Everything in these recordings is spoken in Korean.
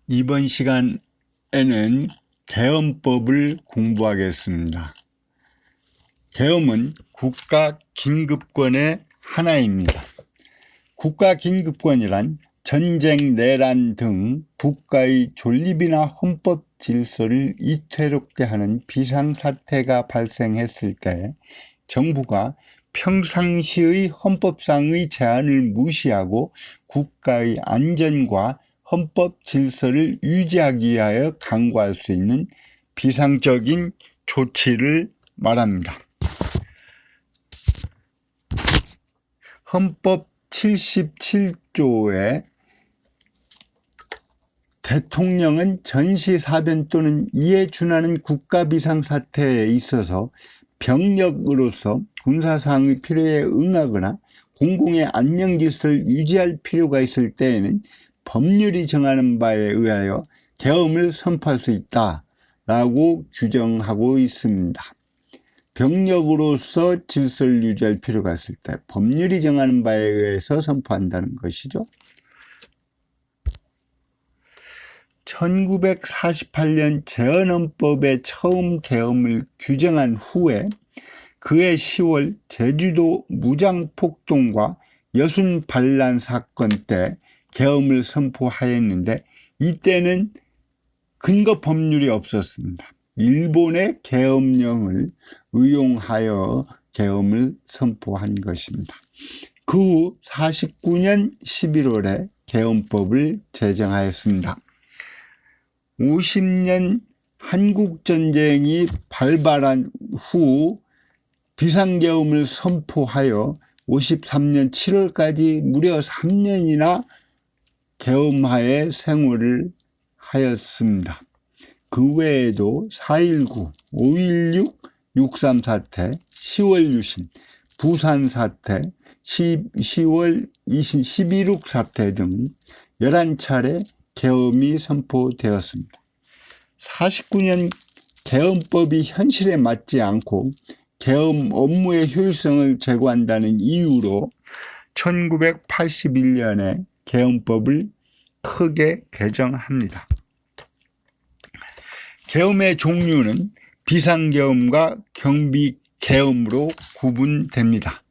이번 시간에는 계엄법을 공부하겠습니다. 계엄은 국가긴급권의 하나입니다. 국가긴급권이란 전쟁, 내란 등 국가의 존립이나 헌법 질서를 위태롭게 하는 비상사태가 발생했을 때 정부가 평상시의 헌법상의 제한을 무시하고 국가의 안전과 헌법 질서를 유지하기 위하여 강구할 수 있는 비상적인 조치를 말합니다. 헌법 77조에 대통령은 전시사변 또는 이에 준하는 국가비상사태에 있어서 병력으로서 군사상의 필요에 응하거나 공공의 안녕질서를 유지할 필요가 있을 때에는 법률이 정하는 바에 의하여 계엄을 선포할 수 있다라고 규정하고 있습니다. 병력으로서 질서를 유지할 필요가 있을 때 법률이 정하는 바에 의해서 선포한다는 것이죠. 1948년 재헌헌법에 처음 계엄을 규정한 후에 그해 10월 제주도 무장폭동과 여순반란 사건 때 계엄을 선포하였는데 이때는 근거 법률이 없었습니다. 일본의 계엄령을 의용하여 계엄을 선포한 것입니다. 그 후 49년 11월에 계엄법을 제정하였습니다. 50년 한국전쟁이 발발한 후 비상계엄을 선포하여 53년 7월까지 무려 3년이나 계엄하에 생활을 하였습니다. 그 외에도 4.19, 5.16, 6.3 사태, 10월 유신, 부산 사태, 10월 12.6 사태 등 11차례 계엄이 선포되었습니다. 49년 계엄법이 현실에 맞지 않고 계엄 업무의 효율성을 제고한다는 이유로 1981년에 계엄법을 크게 개정합니다. 계엄의 종류는 비상계엄과 경비계엄으로 구분됩니다.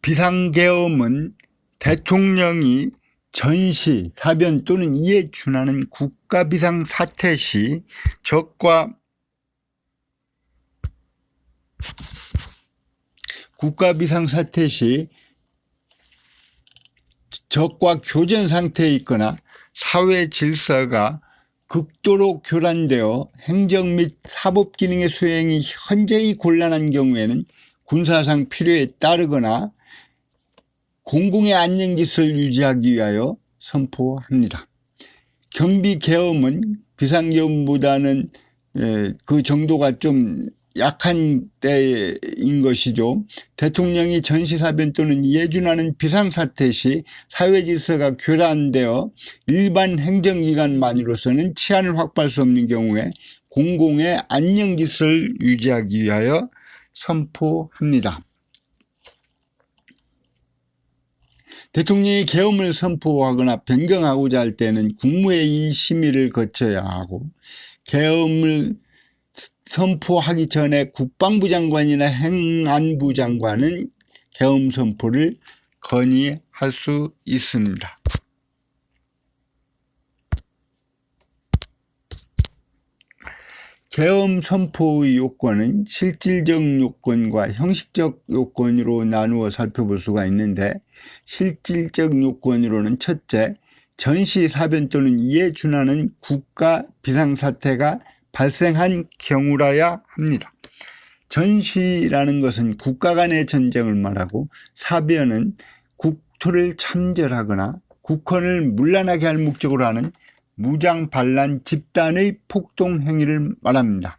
비상계엄은 대통령이 전시, 사변 또는 이에 준하는 국가비상사태 시 적과 교전 상태에 있거나 사회 질서가 극도로 교란되어 행정 및 사법 기능의 수행이 현저히 곤란한 경우에는 군사상 필요에 따르거나 공공의 안녕질서를 유지하기 위하여 선포합니다. 경비계엄은 비상계엄보다는 그 정도가 좀 약한 때인 것이죠. 대통령이 전시사변 또는 이에 준하는 비상사태 시 사회질서가 교란되어 일반 행정기관만으로서는 치안을 확보할 수 없는 경우에 공공의 안녕질서를 유지하기 위하여 선포합니다. 대통령이 계엄을 선포하거나 변경하고자 할 때는 국무회의 심의를 거쳐야 하고 계엄을 선포하기 전에 국방부 장관이나 행안부 장관은 계엄 선포를 건의할 수 있습니다. 계엄 선포의 요건은 실질적 요건과 형식적 요건으로 나누어 살펴볼 수가 있는데 실질적 요건으로는 첫째, 전시, 사변 또는 이에 준하는 국가 비상사태가 발생한 경우라야 합니다. 전시라는 것은 국가 간의 전쟁을 말하고 사변은 국토를 참전하거나 국헌을 문란하게 할 목적으로 하는 무장반란 집단의 폭동 행위를 말합니다.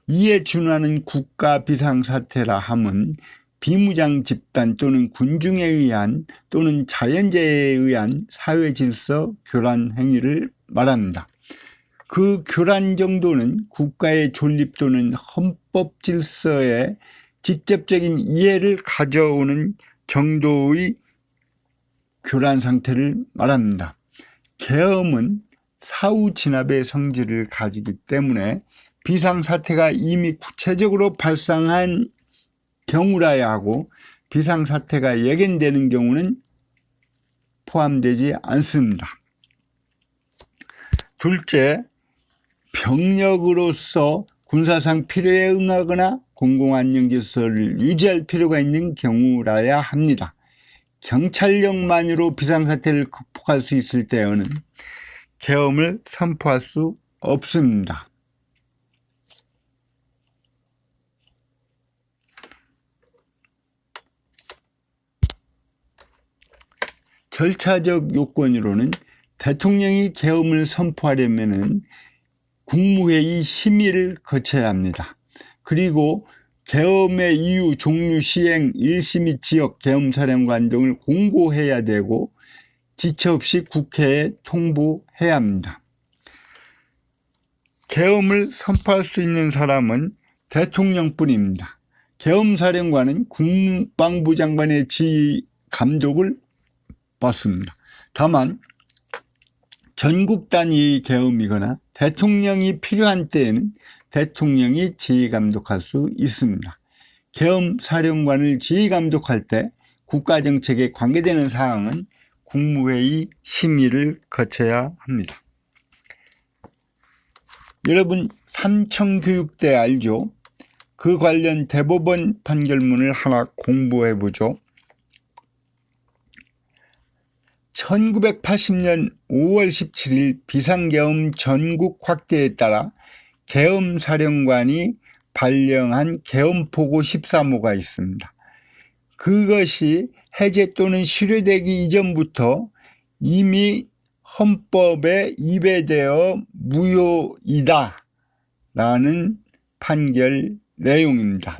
이에 준하는 국가 비상사태라 함은 비무장 집단 또는 군중에 의한 또는 자연재해에 의한 사회질서 교란 행위를 말합니다. 그 교란 정도는 국가의 존립 또는 헌법 질서에 직접적인 이해를 가져오는 정도의 교란 상태를 말합니다. 계엄은 사후 진압의 성질을 가지기 때문에 비상사태가 이미 구체적으로 발생한 경우라야 하고 비상사태가 예견되는 경우는 포함되지 않습니다. 둘째, 병력으로서 군사상 필요에 응하거나 공공안전기술을 유지할 필요가 있는 경우라야 합니다. 경찰력만으로 비상사태를 극복할 수 있을 때에는 계엄을 선포할 수 없습니다. 절차적 요건으로는 대통령이 계엄을 선포하려면 국무회의 심의를 거쳐야 합니다. 그리고 계엄의 이유, 종류, 시행, 일시 및 지역 계엄사령관 등을 공고해야 되고 지체 없이 국회에 통보해야 합니다. 계엄을 선포할 수 있는 사람은 대통령뿐입니다. 계엄사령관은 국방부 장관의 지휘 감독을 받습니다. 다만 전국 단위 계엄이거나 대통령이 필요한 때에는 대통령이 지휘감독할 수 있습니다. 계엄사령관을 지휘감독할 때 국가정책에 관계되는 사항은 국무회의 심의를 거쳐야 합니다. 여러분 삼청교육대 알죠? 그 관련 대법원 판결문을 하나 공부해보죠. 1980년 5월 17일 비상계엄 전국 확대에 따라 계엄사령관이 발령한 계엄포고 13호가 있습니다. 그것이 해제 또는 실효되기 이전부터 이미 헌법에 위배되어 무효이다 라는 판결 내용입니다.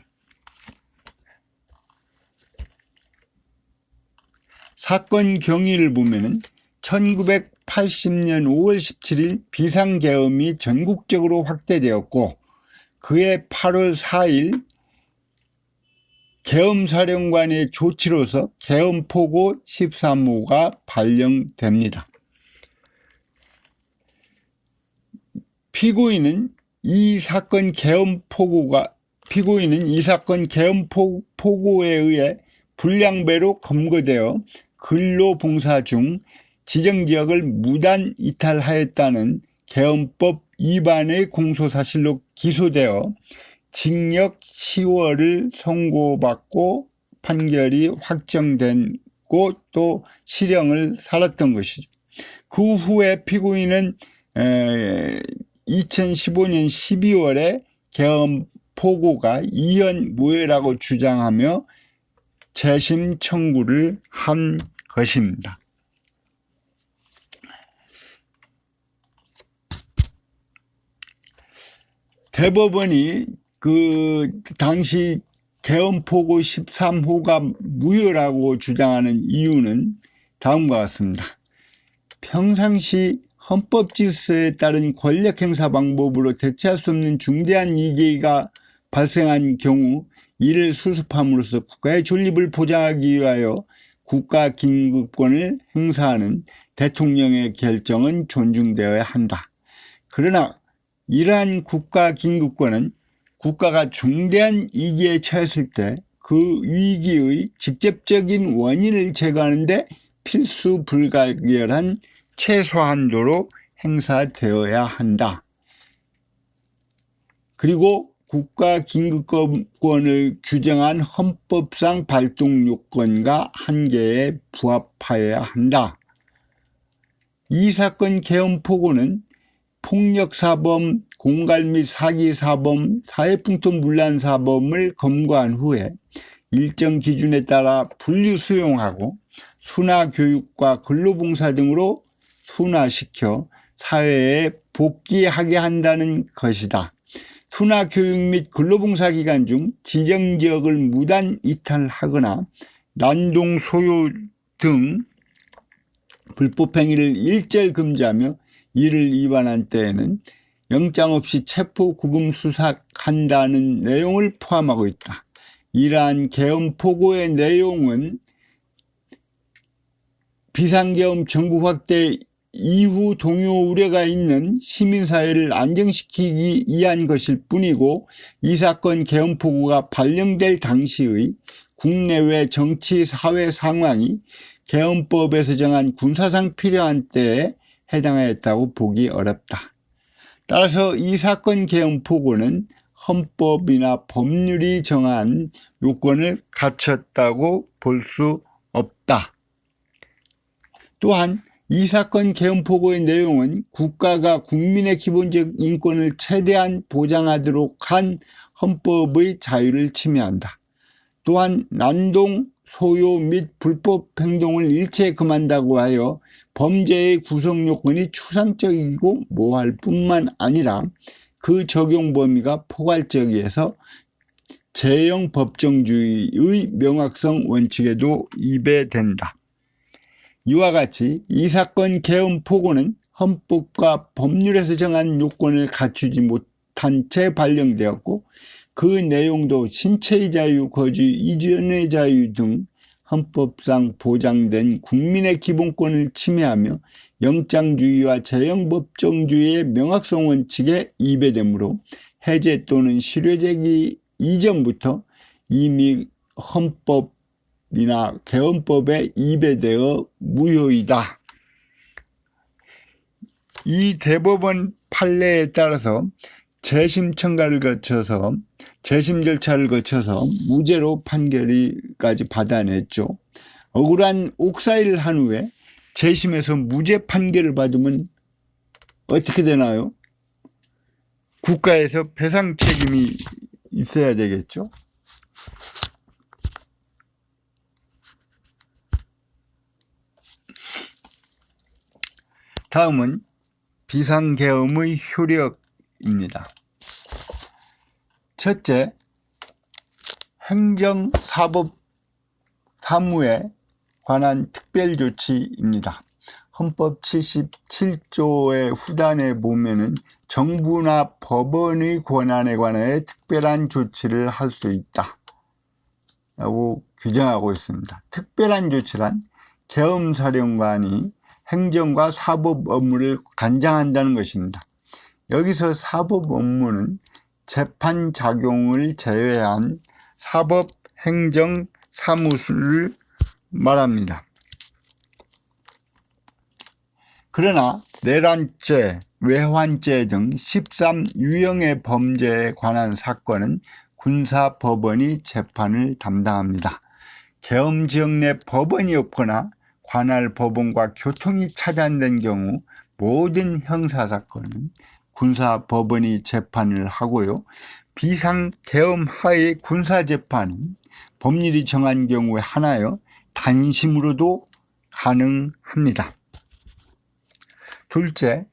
사건 경위를 보면은 1980년 5월 17일 비상계엄이 전국적으로 확대되었고 그해 8월 4일 계엄사령관의 조치로서 계엄포고 13호가 발령됩니다. 피고인은 이 사건 계엄포고에 의해 불량배로 검거되어 근로봉사 중 지정지역을 무단 이탈하였다는 계엄법 위반의 공소사실로 기소되어 징역 10월을 선고받고 판결이 확정되고 또 실형을 살았던 것이죠. 그 후에 피고인은 2015년 12월에 계엄 포고가 이연 무효라고 주장하며 재심 청구를 한 것입니다. 대법원이 그 당시 계엄포고 13호가 무효라고 주장하는 이유는 다음과 같습니다. 평상시 헌법질서에 따른 권력행사 방법으로 대체할 수 없는 중대한 위기가 발생한 경우 이를 수습함으로써 국가의 존립을 보장하기 위하여 국가긴급권을 행사하는 대통령의 결정은 존중되어야 한다. 그러나 이러한 국가긴급권은 국가가 중대한 위기에 처했을 때 그 위기의 직접적인 원인을 제거하는 데 필수 불가결한 최소한도로 행사되어야 한다. 그리고 국가긴급권을 규정한 헌법상 발동 요건과 한계에 부합하여야 한다. 이 사건 계엄포고는 폭력사범, 공갈 및 사기사범, 사회풍토문란사범을 검거한 후에 일정 기준에 따라 분류 수용하고 순화교육과 근로봉사 등으로 순화시켜 사회에 복귀하게 한다는 것이다. 순화교육 및 근로봉사 기간 중 지정지역을 무단 이탈하거나 난동 소요 등 불법행위를 일절 금지하며 이를 위반한 때에는 영장 없이 체포 구금 수사한다는 내용을 포함하고 있다. 이러한 계엄 포고의 내용은 비상계엄 전국 확대 이후 동요 우려가 있는 시민사회를 안정시키기 위한 것일 뿐이고, 이 사건 계엄포고가 발령될 당시의 국내외 정치 사회 상황이 계엄법에서 정한 군사상 필요한 때에 해당하였다고 보기 어렵다. 따라서 이 사건 계엄포고는 헌법이나 법률이 정한 요건을 갖췄다고 볼 수 없다. 또한 이 사건 계엄포고의 내용은 국가가 국민의 기본적 인권을 최대한 보장하도록 한 헌법의 자유를 침해한다. 또한 난동, 소요 및 불법 행동을 일체 금한다고 하여 범죄의 구성 요건이 추상적이고 모호할 뿐만 아니라 그 적용 범위가 포괄적이어서 제형 법정주의의 명확성 원칙에도 위배된다. 이와 같이 이 사건 계엄포고는 헌법과 법률에서 정한 요건을 갖추지 못한 채 발령되었고, 그 내용도 신체의 자유, 거주, 이전의 자유 등 헌법상 보장된 국민의 기본권을 침해하며 영장주의와 제형법정주의의 명확성 원칙에 위배되므로 해제 또는 실효제기 이전부터 이미 헌법이나 계엄법에 위배되어 무효이다. 이 대법원 판례에 따라서 재심 절차를 거쳐서 무죄로 판결까지 받아냈죠. 억울한 옥사일을 한 후에 재심에서 무죄 판결을 받으면 어떻게 되나요? 국가에서 배상 책임이 있어야 되겠죠. 다음은 비상계엄의 효력입니다. 첫째, 행정사법 사무에 관한 특별조치입니다. 헌법 77조의 후단에 보면은 정부나 법원의 권한에 관하여 특별한 조치를 할 수 있다 라고 규정하고 있습니다. 특별한 조치란 계엄사령관이 행정과 사법 업무를 관장한다는 것입니다. 여기서 사법 업무는 재판 작용을 제외한 사법 행정 사무를 말합니다. 그러나 내란죄, 외환죄 등 13유형의 범죄에 관한 사건은 군사법원이 재판을 담당합니다. 계엄지역 내 법원이 없거나 관할 법원과 교통이 차단된 경우 모든 형사사건은 군사법원이 재판을 하고요. 비상계엄 하의 군사재판은 법률이 정한 경우에 하나여 단심으로도 가능합니다. 둘째,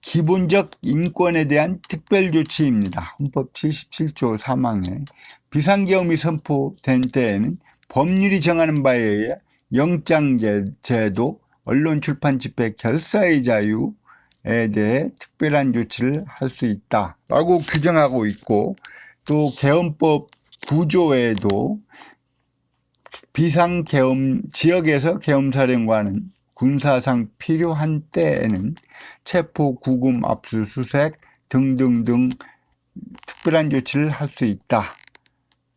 기본적 인권에 대한 특별조치입니다. 헌법 77조 3항에 비상계엄이 선포된 때에는 법률이 정하는 바에 의해 영장제도, 언론 출판 집회 결사의 자유에 대해 특별한 조치를 할 수 있다라고 규정하고 있고, 또 계엄법 9조에도 비상계엄 지역에서 계엄사령관은 군사상 필요한 때에는 체포, 구금, 압수수색 등등등 특별한 조치를 할 수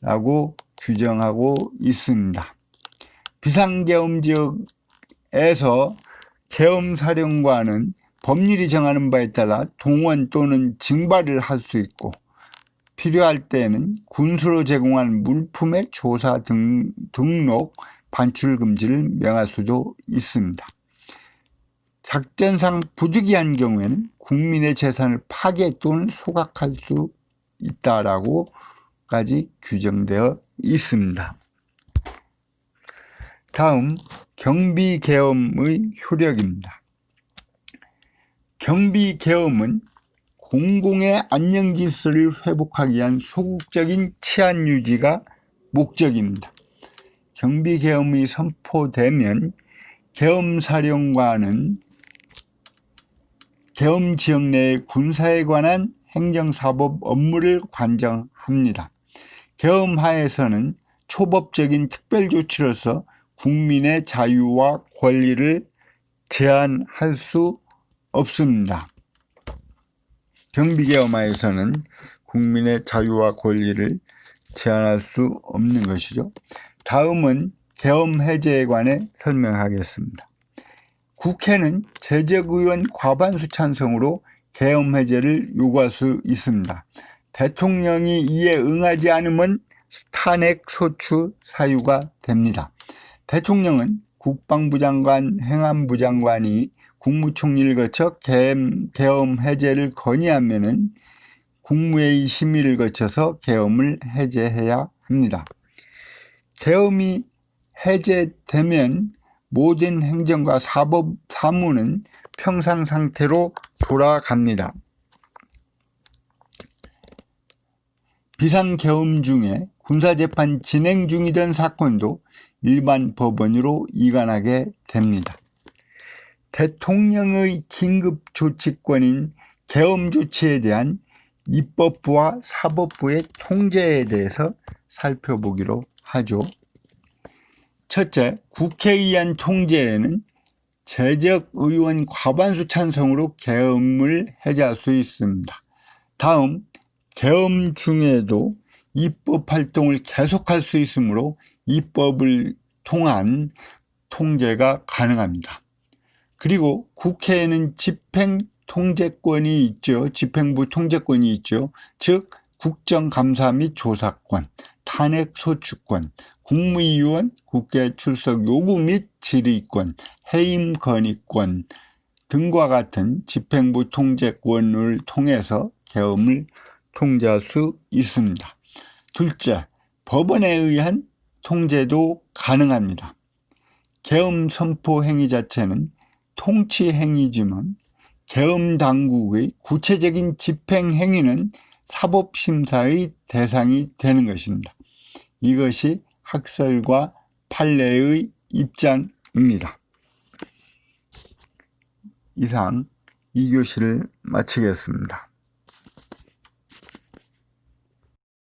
있다라고 규정하고 있습니다. 비상계엄 지역에서 계엄사령관은 법률이 정하는 바에 따라 동원 또는 징발을 할 수 있고, 필요할 때는 군수로 제공한 물품의 조사 등록, 반출 금지를 명할 수도 있습니다. 작전상 부득이한 경우에는 국민의 재산을 파괴 또는 소각할 수 있다라고까지 규정되어 있습니다. 다음, 경비계엄의 효력입니다. 경비계엄은 공공의 안녕질서를 회복하기 위한 소극적인 치안 유지가 목적입니다. 경비계엄이 선포되면 계엄사령관은 계엄 지역 내의 군사에 관한 행정사법 업무를 관장합니다. 계엄하에서는 초법적인 특별조치로서 국민의 자유와 권리를 제한할 수 없습니다. 경비계엄하에서는 국민의 자유와 권리를 제한할 수 없는 것이죠. 다음은 계엄 해제에 관해 설명하겠습니다. 국회는 재적의원 과반수 찬성으로 계엄 해제를 요구할 수 있습니다. 대통령이 이에 응하지 않으면 탄핵 소추 사유가 됩니다. 대통령은 국방부 장관, 행안부 장관이 국무총리를 거쳐 계엄 해제를 건의하면은 국무회의 심의를 거쳐서 계엄을 해제해야 합니다. 계엄이 해제되면 모든 행정과 사법 사무는 평상 상태로 돌아갑니다. 비상계엄 중에 군사재판 진행 중이던 사건도 일반 법원으로 이관하게 됩니다. 대통령의 긴급조치권인 계엄 조치에 대한 입법부와 사법부의 통제에 대해서 살펴보기로 하죠. 첫째, 국회에 의한 통제에는 재적 의원 과반수 찬성으로 계엄을 해제할 수 있습니다. 다음, 계엄 중에도 입법 활동을 계속할 수 있으므로 입법을 통한 통제가 가능합니다. 그리고 국회에는 집행 통제권이 있죠. 집행부 통제권이 있죠. 즉 국정감사 및 조사권, 탄핵 소추권, 국무위원 국회 출석 요구 및 질의권, 해임 건의권 등과 같은 집행부 통제권을 통해서 계엄을 통제할 수 있습니다. 둘째, 법원에 의한 통제도 가능합니다. 계엄 선포 행위 자체는 통치 행위지만 계엄 당국의 구체적인 집행 행위는 사법 심사의 대상이 되는 것입니다. 이것이 학설과 판례의 입장입니다. 이상 2교시를 마치겠습니다.